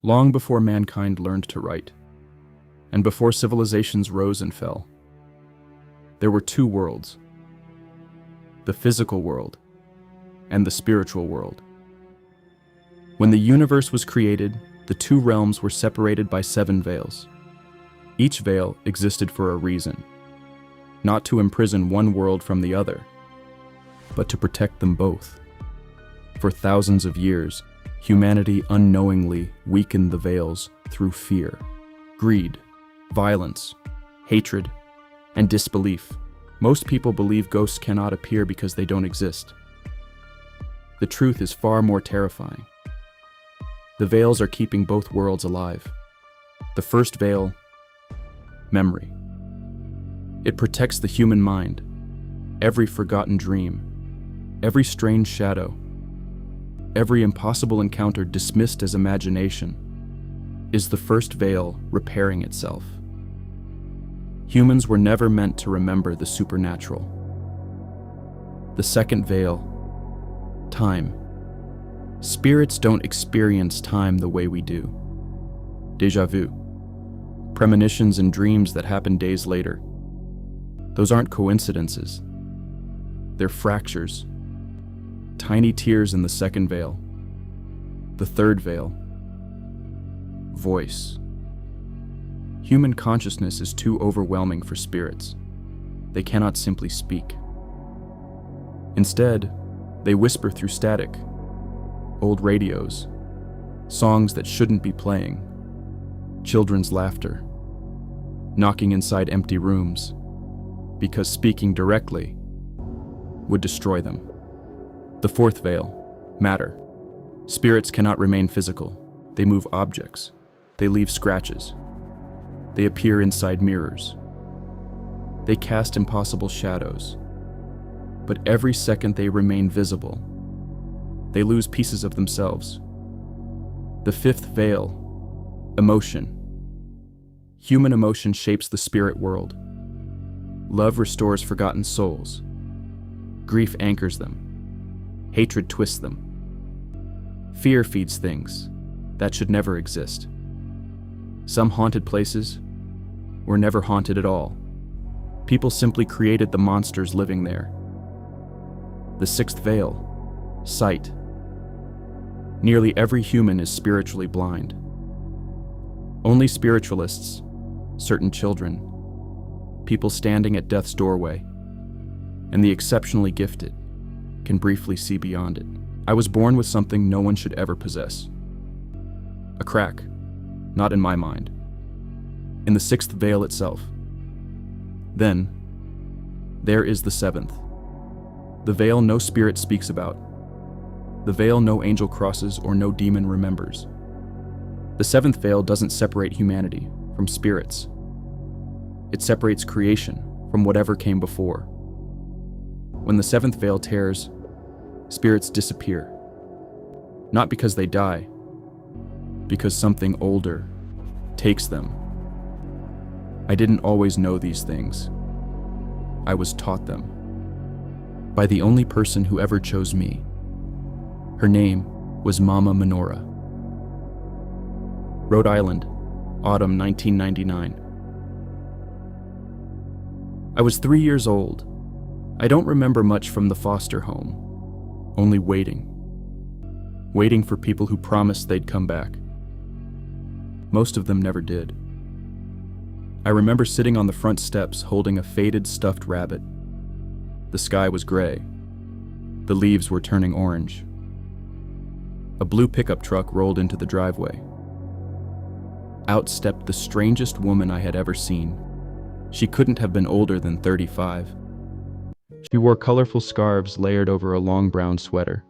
Long before mankind learned to write, and before civilizations rose and fell, there were two worlds: the physical world and the spiritual world. When the universe was created, the two realms were separated by 7 veils. Each veil existed for a reason, not to imprison one world from the other, but to protect them both. For thousands of years, humanity unknowingly weakened the veils through fear, greed, violence, hatred, and disbelief. Most people believe ghosts cannot appear because they don't exist. The truth is far more terrifying. The veils are keeping both worlds alive. The first veil, memory. It protects the human mind, every forgotten dream, every strange shadow, every impossible encounter dismissed as imagination, is the first veil repairing itself. Humans were never meant to remember the supernatural. The second veil, time. Spirits don't experience time the way we do. Déjà vu. Premonitions and dreams that happen days later. Those aren't coincidences. They're fractures. Tiny tears in the second veil. The third veil. Voice. Human consciousness is too overwhelming for spirits. They cannot simply speak. Instead, they whisper through static, old radios, songs that shouldn't be playing, children's laughter, knocking inside empty rooms, because speaking directly would destroy them. The fourth veil, matter. Spirits cannot remain physical. They move objects. They leave scratches. They appear inside mirrors. They cast impossible shadows. But every second they remain visible, they lose pieces of themselves. The fifth veil, emotion. Human emotion shapes the spirit world. Love restores forgotten souls. Grief anchors them. Hatred twists them. Fear feeds things that should never exist. Some haunted places were never haunted at all. People simply created the monsters living there. The sixth veil, sight. Nearly every human is spiritually blind. Only spiritualists, certain children, people standing at death's doorway, and the exceptionally gifted can briefly see beyond it. I was born with something no one should ever possess. A crack, not in my mind, in the sixth veil itself. Then, there is the seventh, the veil no spirit speaks about, the veil no angel crosses or no demon remembers. The seventh veil doesn't separate humanity from spirits. It separates creation from whatever came before. When the seventh veil tears, spirits disappear. Not because they die, because something older takes them. I didn't always know these things. I was taught them by the only person who ever chose me. Her name was Mama Manora. Rhode Island, autumn 1999. I was 3 years old. I don't remember much from the foster home, only waiting. Waiting for people who promised they'd come back. Most of them never did. I remember sitting on the front steps holding a faded stuffed rabbit. The sky was gray. The leaves were turning orange. A blue pickup truck rolled into the driveway. Out stepped the strangest woman I had ever seen. She couldn't have been older than 35. She wore colorful scarves layered over a long brown sweater.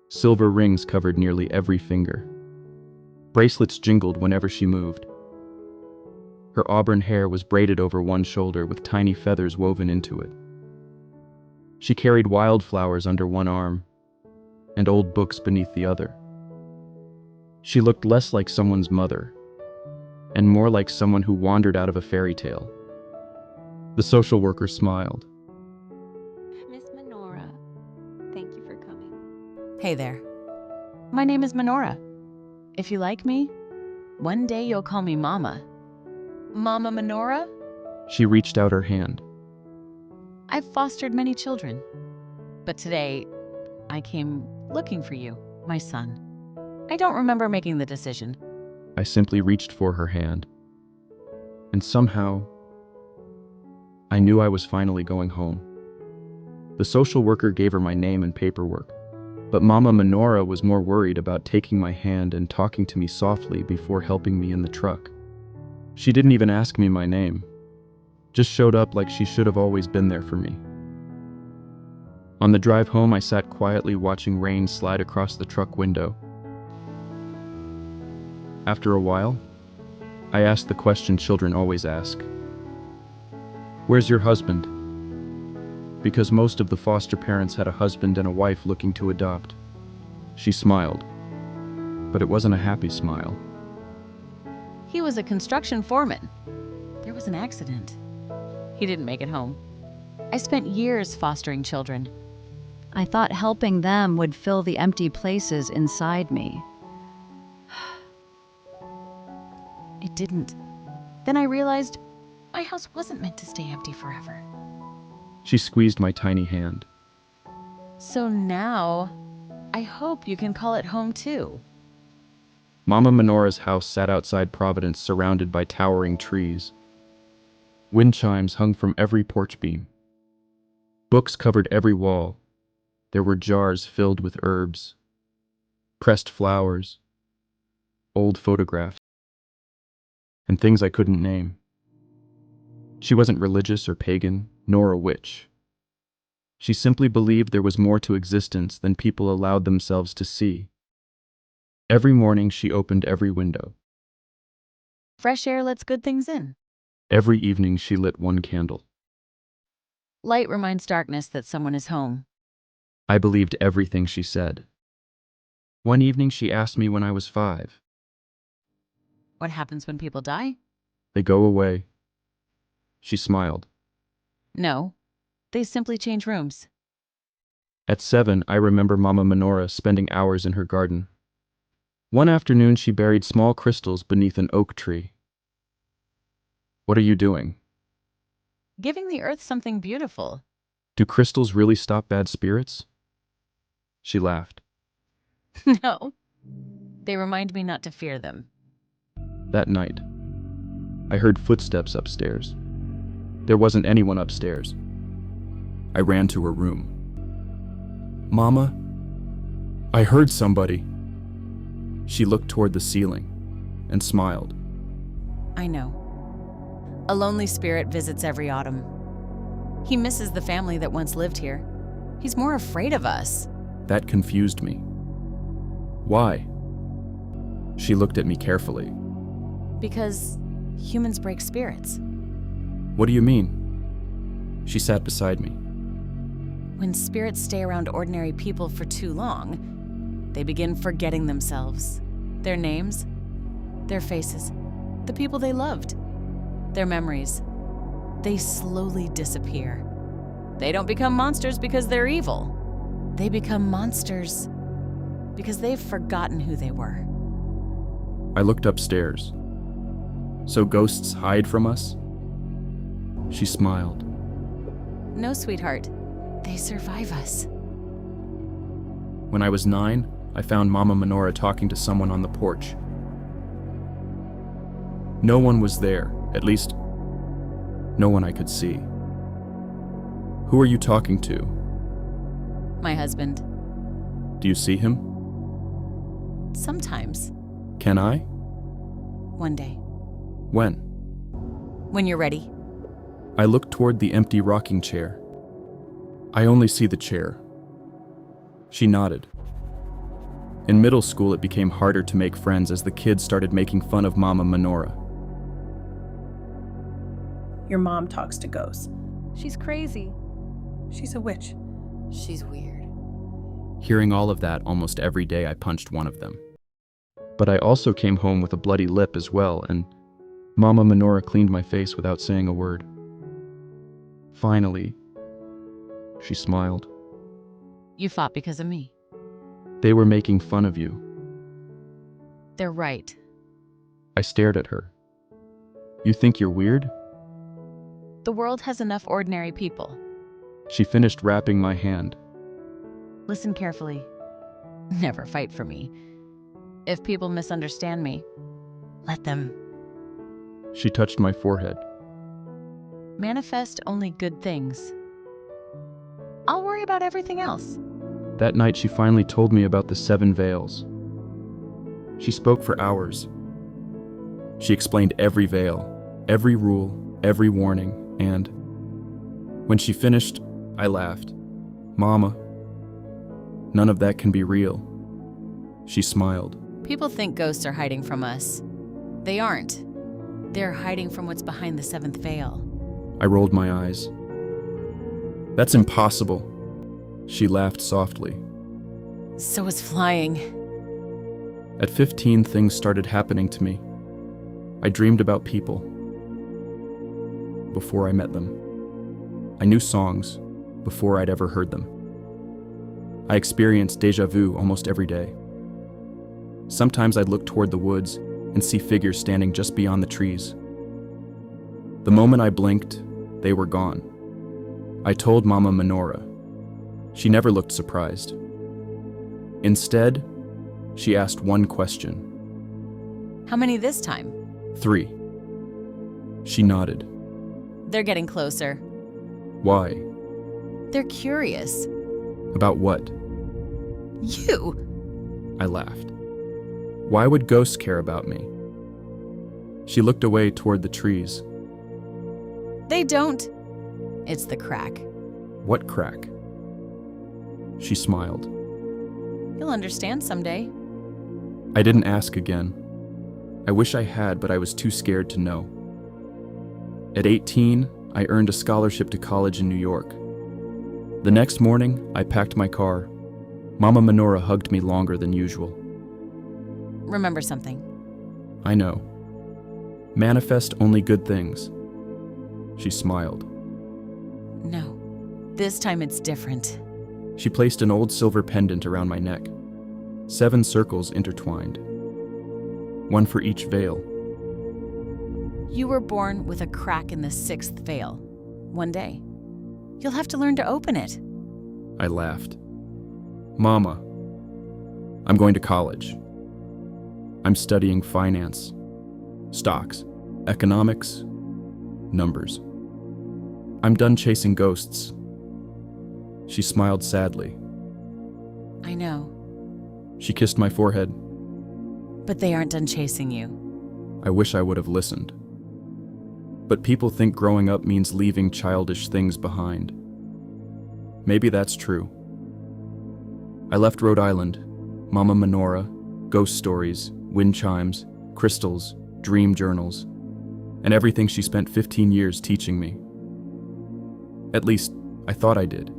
Silver rings covered nearly every finger. Bracelets jingled whenever she moved. Her auburn hair was braided over one shoulder with tiny feathers woven into it. She carried wildflowers under one arm and old books beneath the other. She looked less like someone's mother and more like someone who wandered out of a fairy tale. The social worker smiled. Miss Manora, thank you for coming. Hey there. My name is Manora. If you like me, one day you'll call me Mama. Mama Manora? She reached out her hand. I've fostered many children, but today I came looking for you, my son. I don't remember making the decision. I simply reached for her hand. And somehow, I knew I was finally going home. The social worker gave her my name and paperwork, but Mama Manora was more worried about taking my hand and talking to me softly before helping me in the truck. She didn't even ask me my name, just showed up like she should have always been there for me. On the drive home, I sat quietly watching rain slide across the truck window. After a while, I asked the question children always ask. Where's your husband? Because most of the foster parents had a husband and a wife looking to adopt. She smiled, but it wasn't a happy smile. He was a construction foreman. There was an accident. He didn't make it home. I spent years fostering children. I thought helping them would fill the empty places inside me. It didn't. Then I realized my house wasn't meant to stay empty forever. She squeezed my tiny hand. So now, I hope you can call it home too. Mama Manora's house sat outside Providence, surrounded by towering trees. Wind chimes hung from every porch beam. Books covered every wall. There were jars filled with herbs, pressed flowers, old photographs, and things I couldn't name. She wasn't religious or pagan, nor a witch. She simply believed there was more to existence than people allowed themselves to see. Every morning she opened every window. Fresh air lets good things in. Every evening she lit one candle. Light reminds darkness that someone is home. I believed everything she said. One evening she asked me when I was 5. What happens when people die? They go away. She smiled. No, they simply change rooms. At 7, I remember Mama Manora spending hours in her garden. One afternoon she buried small crystals beneath an oak tree. What are you doing? Giving the earth something beautiful. Do crystals really stop bad spirits? She laughed. No, they remind me not to fear them. That night, I heard footsteps upstairs. There wasn't anyone upstairs. I ran to her room. Mama, I heard somebody. She looked toward the ceiling and smiled. I know. A lonely spirit visits every autumn. He misses the family that once lived here. He's more afraid of us. That confused me. Why? She looked at me carefully. Because humans break spirits. What do you mean? She sat beside me. When spirits stay around ordinary people for too long, they begin forgetting themselves, their names, their faces, the people they loved, their memories. They slowly disappear. They don't become monsters because they're evil. They become monsters because they've forgotten who they were. I looked upstairs. So ghosts hide from us? She smiled. No, sweetheart. They survive us. When I was 9, I found Mama Manora talking to someone on the porch. No one was there, at least, no one I could see. Who are you talking to? My husband. Do you see him? Sometimes. Can I? One day. When? When you're ready. I looked toward the empty rocking chair. I only see the chair. She nodded. In middle school, it became harder to make friends as the kids started making fun of Mama Manora. Your mom talks to ghosts. She's crazy. She's a witch. She's weird. Hearing all of that almost every day, I punched one of them. But I also came home with a bloody lip as well, and Mama Manora cleaned my face without saying a word. Finally, she smiled. You fought because of me. They were making fun of you. They're right. I stared at her. You think you're weird? The world has enough ordinary people. She finished wrapping my hand. Listen carefully. Never fight for me. If people misunderstand me, let them. She touched my forehead. Manifest only good things. I'll worry about everything else. That night she finally told me about the 7 veils. She spoke for hours. She explained every veil, every rule, every warning, and when she finished, I laughed. Mama, none of that can be real. She smiled. People think ghosts are hiding from us. They aren't. They're hiding from what's behind the 7th veil. I rolled my eyes. That's impossible. She laughed softly. So is flying. At 15, things started happening to me. I dreamed about people before I met them. I knew songs before I'd ever heard them. I experienced déjà vu almost every day. Sometimes I'd look toward the woods and see figures standing just beyond the trees. The moment I blinked, they were gone. I told Mama Manora. She never looked surprised. Instead, she asked one question. How many this time? 3. She nodded. They're getting closer. Why? They're curious. About what? You! I laughed. Why would ghosts care about me? She looked away toward the trees. They don't. It's the crack. What crack? She smiled. You'll understand someday. I didn't ask again. I wish I had, but I was too scared to know. At 18, I earned a scholarship to college in New York. The next morning, I packed my car. Mama Manora hugged me longer than usual. Remember something. I know. Manifest only good things. She smiled. No. This time it's different. She placed an old silver pendant around my neck. 7 circles intertwined. 1 for each veil. You were born with a crack in the 6th veil. One day, you'll have to learn to open it. I laughed. Mama, I'm going to college. I'm studying finance, stocks, economics, numbers. I'm done chasing ghosts. She smiled sadly. I know, She kissed my forehead. but they aren't done chasing you. I wish I would have listened. But people think growing up means leaving childish things behind. Maybe that's true. I left Rhode Island, Mama Manora, ghost stories, wind chimes, crystals, dream journals, and everything she spent 15 years teaching me. At least, I thought I did.